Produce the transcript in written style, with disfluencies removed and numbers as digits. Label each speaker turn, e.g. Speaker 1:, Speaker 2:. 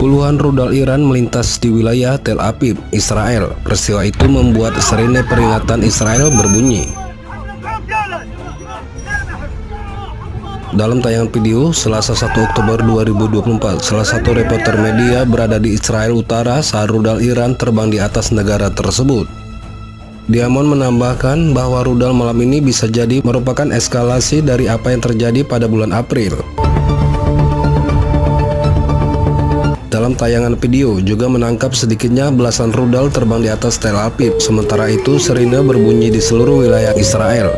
Speaker 1: Puluhan rudal Iran melintas di wilayah Tel Aviv, Israel. Peristiwa itu membuat sirine peringatan Israel berbunyi. Dalam tayangan video Selasa 1 Oktober 2024, salah satu reporter media berada di Israel Utara saat rudal Iran terbang di atas negara tersebut. Diamond menambahkan bahwa rudal malam ini bisa jadi merupakan eskalasi dari apa yang terjadi pada bulan April. Dalam tayangan video juga menangkap sedikitnya belasan rudal terbang di atas Tel Aviv. Sementara itu sirine berbunyi di seluruh wilayah Israel.